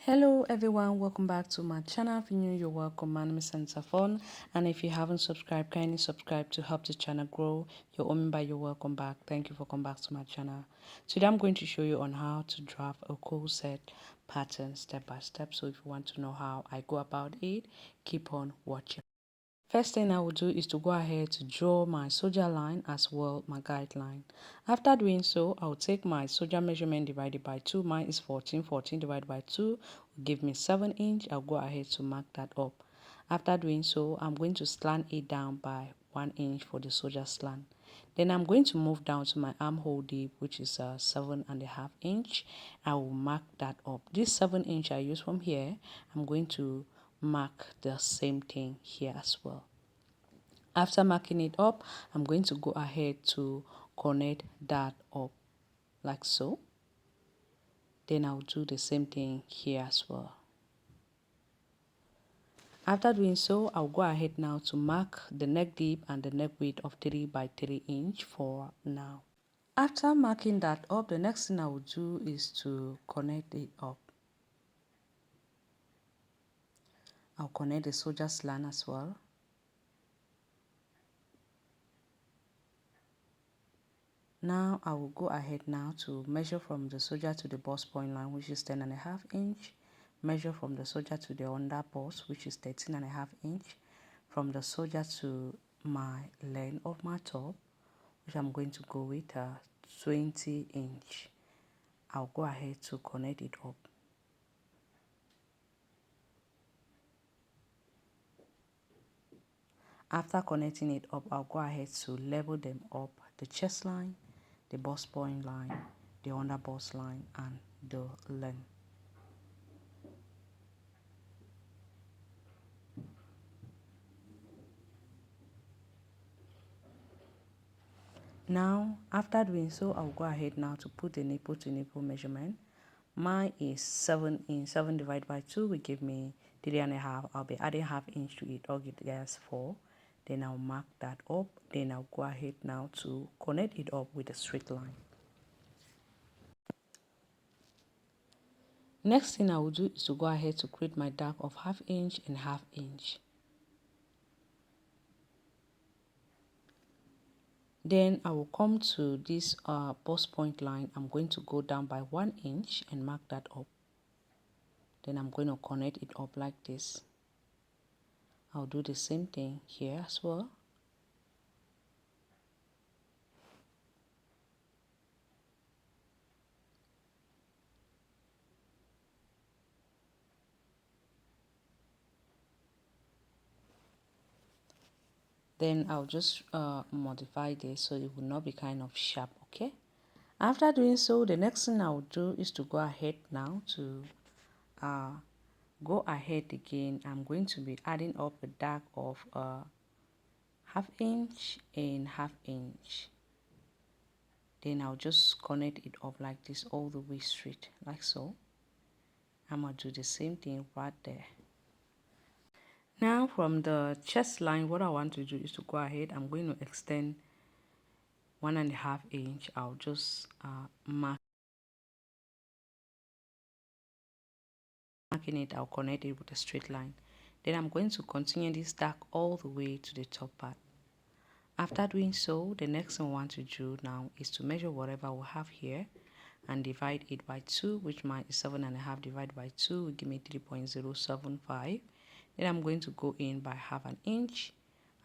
Hello everyone, welcome back to my channel. If you're new, you're welcome. My name is Santafon, and if you haven't subscribed, kindly subscribe to help the channel grow. You're owned by, you're welcome back. Thank you for coming back to my channel. Today I'm going to show you on how to draft a corset pattern step by step. So if you want to know how I go about it, keep on watching. First thing I will do is to go ahead to draw my soldier line as well my guideline. After doing so, I'll take my soldier measurement divided by 2. Mine is 14. 14 divided by 2 will give me 7 inch. I'll go ahead to mark that up. After doing so, I'm going to slant it down by 1 inch for the soldier slant. Then I'm going to move down to my armhole deep, which is 7.5 inch. I will mark that up. This 7 inch I use from here, I'm going to mark the same thing here as well. After marking it up, I'm going to go ahead to connect that up like so. Then I'll do the same thing here as well. After doing so, I'll go ahead now to mark the neck deep and the neck width of 3 by 3 inch for now. After marking that up, the next thing I will do is to connect it up. I'll connect the soldier slant as well. Now I will go ahead now to measure from the soldier to the bust point line, which is 10.5 inch. Measure from the soldier to the under bust, which is 13.5 inch. From the soldier to my length of my top, which I'm going to go with 20 inch. I'll go ahead to connect it up. After connecting it up, I'll go ahead to level them up: the chest line, the bust point line, the under bust line, and the length. Now, after doing so, I'll go ahead now to put the nipple to nipple measurement. Mine is 7 inch. 7 divided by 2 will give me 3.5. I'll be adding half inch to it. I'll get guys 4. Then I'll mark that up. Then I'll go ahead now to connect it up with a straight line. Next thing I will do is to go ahead to create my dark of half inch and half inch. Then I will come to this bust point line. I'm going to go down by 1 inch and mark that up. Then I'm going to connect it up like this. I'll do the same thing here as well. Then I'll just modify this so it will not be kind of sharp, okay? After doing so, the next thing I'll do is to go ahead now to go ahead again. I'm going to be adding up a dark of half inch and half inch. Then I'll just connect it up like this all the way straight, like so. I'm going to do the same thing right there. Now from the chest line, what I want to do is to go ahead. I'm going to extend 1.5 inch. I'll just marking it. I'll connect it with a straight line. Then I'm going to continue this dark all the way to the top part. After doing so, the next thing I want to do now is to measure whatever we have here and divide it by 2, which mine is 7.5 divided by 2 will give me 3.075. Then I'm going to go in by half an inch.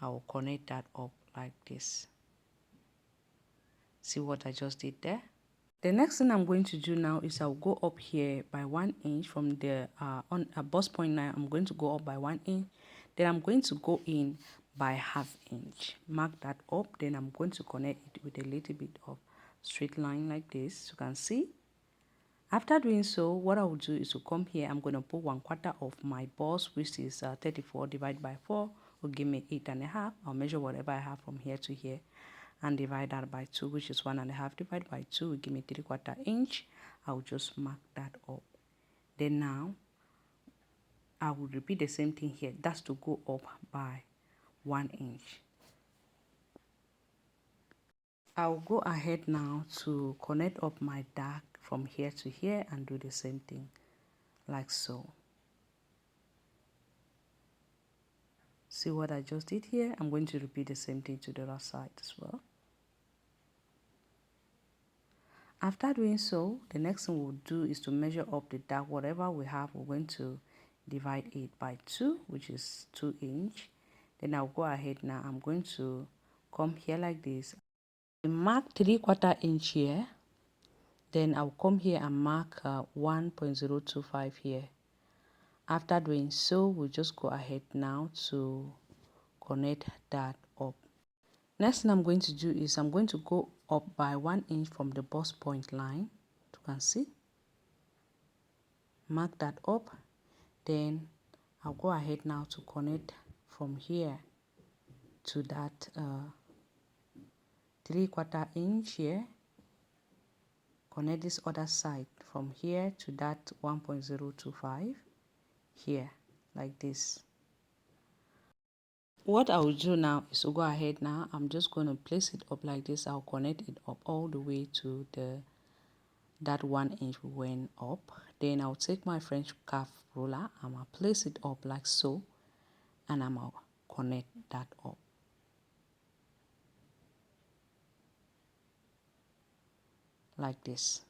I will connect that up like this. See what I just did there? The next thing I'm going to do now is I'll go up here by 1 inch from the on a bust point line. I'm going to go up by 1 inch. Then I'm going to go in by half inch. Mark that up. Then I'm going to connect it with a little bit of straight line like this. You can see. After doing so, what I will do is to come here. I'm going to put 1/4 of my bust, which is 34 divided by 4 will give me 8.5. I'll measure whatever I have from here to here and divide that by 2, which is 1.5 divided by 2 will give me 3/4 inch. I'll just mark that up. Then now I will repeat the same thing here. That's to go up by 1 inch. I'll go ahead now to connect up my dark from here to here and do the same thing like so. See what I just did here? I'm going to repeat the same thing to the other side as well. After doing so, the next thing we'll do is to measure up the dark. Whatever we have, we're going to divide it by 2, which is 2 inch. Then I'll go ahead now. I'm going to come here like this. I mark 3/4 inch here. Then I'll come here and mark 1.025 here. After doing so, we'll just go ahead now to connect that up. Next thing I'm going to do is I'm going to go up by 1 inch from the bust point line. You can see. Mark that up. Then I'll go ahead now to connect from here to that 3/4 inch here. Connect this other side from here to that 1.025 here, like this. What I will do now is to go ahead now. I'm just going to place it up like this. I'll connect it up all the way to that 1 inch we went up. Then I'll take my French curve ruler. I'm going to place it up like so, and I'm going to connect that up. Like this.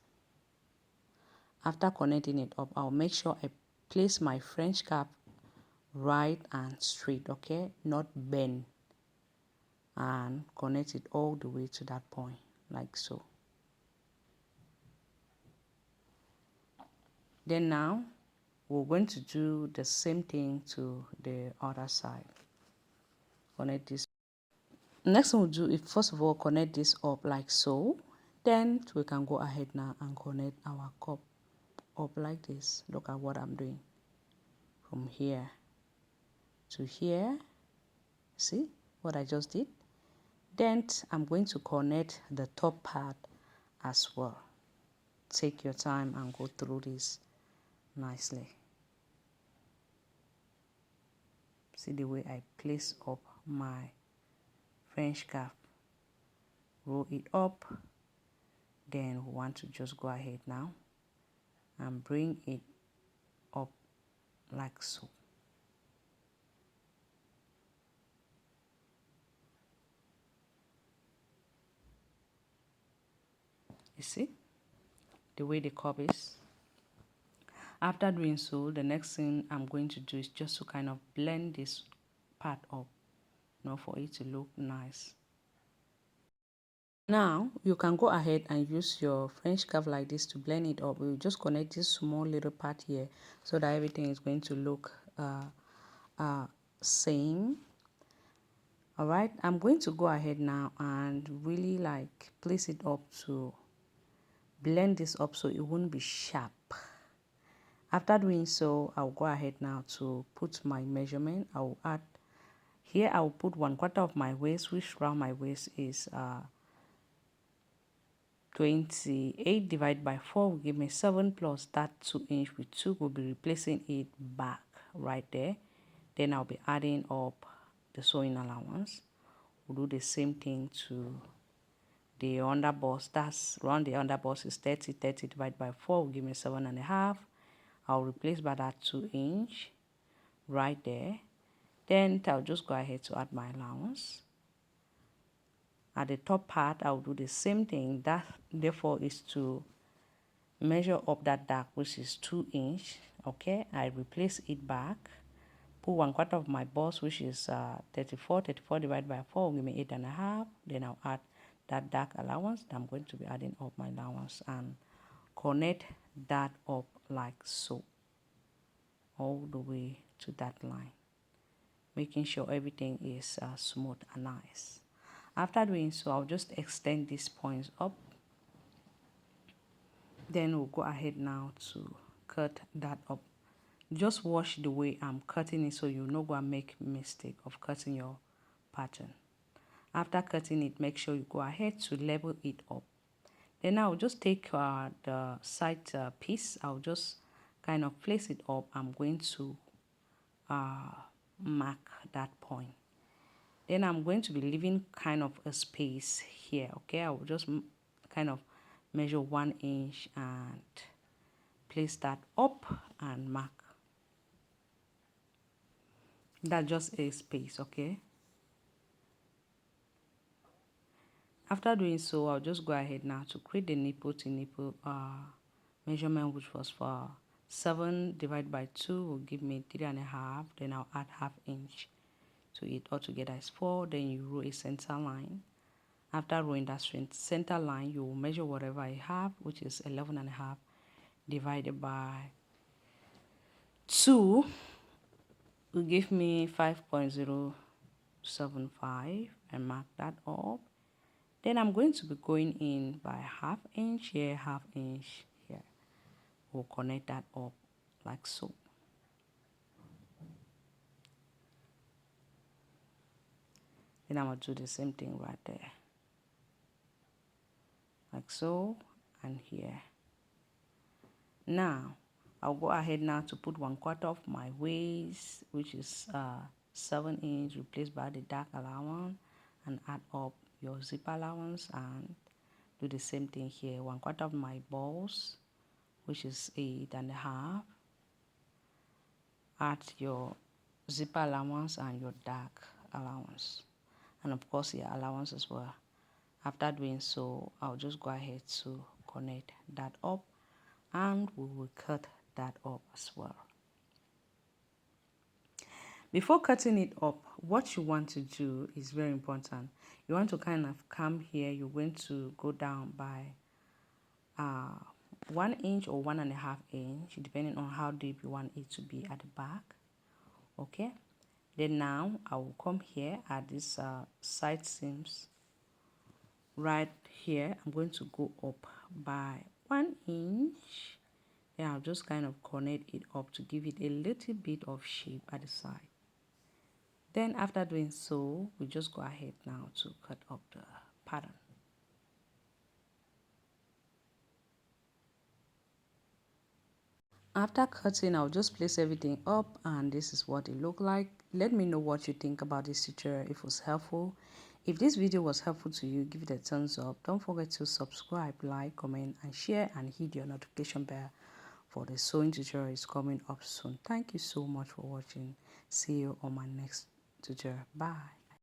After connecting it up, I'll make sure I place my French curve right and straight, okay, not bend, and connect it all the way to that point, like so. Then now we're going to do the same thing to the other side. Connect this. Next thing we'll do is first of all connect this up like so. Then we can go ahead now and connect our cup up like this. Look at what I'm doing from here to here. See what I just did? Then I'm going to connect the top part as well. Take your time and go through this nicely. See the way I place up my French curve. Roll it up. Then we want to just go ahead now and bring it up like so. You see the way the cup is. After doing so, the next thing I'm going to do is just to kind of blend this part up, you know, for it to look nice. Now you can go ahead and use your French curve like this to blend it up. We'll just connect this small little part here so that everything is going to look same. All right, I'm going to go ahead now and really like place it up to blend this up so it won't be sharp. After doing so, I'll go ahead now to put my measurement. I'll add here, I'll put 1/4 of my waist, which around my waist is 28 divided by 4 will give me 7, plus that 2 inch with 2 will be replacing it back right there. Then I'll be adding up the sewing allowance. We'll do the same thing to the underbust. That's around the underbust is 30 divided by 4 will give me 7.5. I'll replace by that 2 inch right there. Then I'll just go ahead to add my allowance. At the top part, I'll do the same thing. That therefore is to measure up that dark, which is 2 inch. Okay, I replace it back. Put 1/4 of my bust, which is 34 divided by 4 will give me 8.5. Then I'll add that dark allowance. I'm going to be adding up my allowance and connect that up like so, all the way to that line, making sure everything is smooth and nice. After doing so, I'll just extend these points up. Then we'll go ahead now to cut that up. Just watch the way I'm cutting it so you're not going to make mistake of cutting your pattern. After cutting it, make sure you go ahead to level it up. Then I'll just take the side piece. I'll just kind of place it up. I'm going to mark that point. Then I'm going to be leaving kind of a space here. Okay, I will just kind of measure 1 inch and place that up and mark. That's just a space, okay? After doing so, I'll just go ahead now to create the nipple to nipple measurement, which was for 7 divided by 2 will give me 3.5. Then I'll add half inch to it. Altogether is 4. Then you row a center line. After rowing that center line, you will measure whatever I have, which is 11.5 divided by 2 will give me 5.075, and mark that up. Then I'm going to be going in by half inch here, half inch here. We'll connect that up like so. Then I'm going to do the same thing right there. Like so, and here. Now, I'll go ahead now to put 1/4 of my waist, which is 7 inch, replaced by the dark allowance, and add up your zip allowance and do the same thing here. 1/4 of my balls, which is 8.5. Add your zip allowance and your dark allowance, and of course your allowance as well. After doing so, I'll just go ahead to connect that up, and we will cut that up as well. Before cutting it up, what you want to do is very important. You want to kind of come here. You're going to go down by 1 inch or 1.5 inch, depending on how deep you want it to be at the back. Okay, then now I will come here at this side seams right here. I'm going to go up by 1 inch. Then I'll just kind of connect it up to give it a little bit of shape at the side. Then after doing so, we just go ahead now to cut up the pattern. After cutting, I'll just place everything up, and this is what it looked like. Let me know what you think about this tutorial, if it was helpful. If this video was helpful to you, give it a thumbs up. Don't forget to subscribe, like, comment, and share, and hit your notification bell for the sewing tutorial is coming up soon. Thank you so much for watching. See you on my next tutorial. Bye.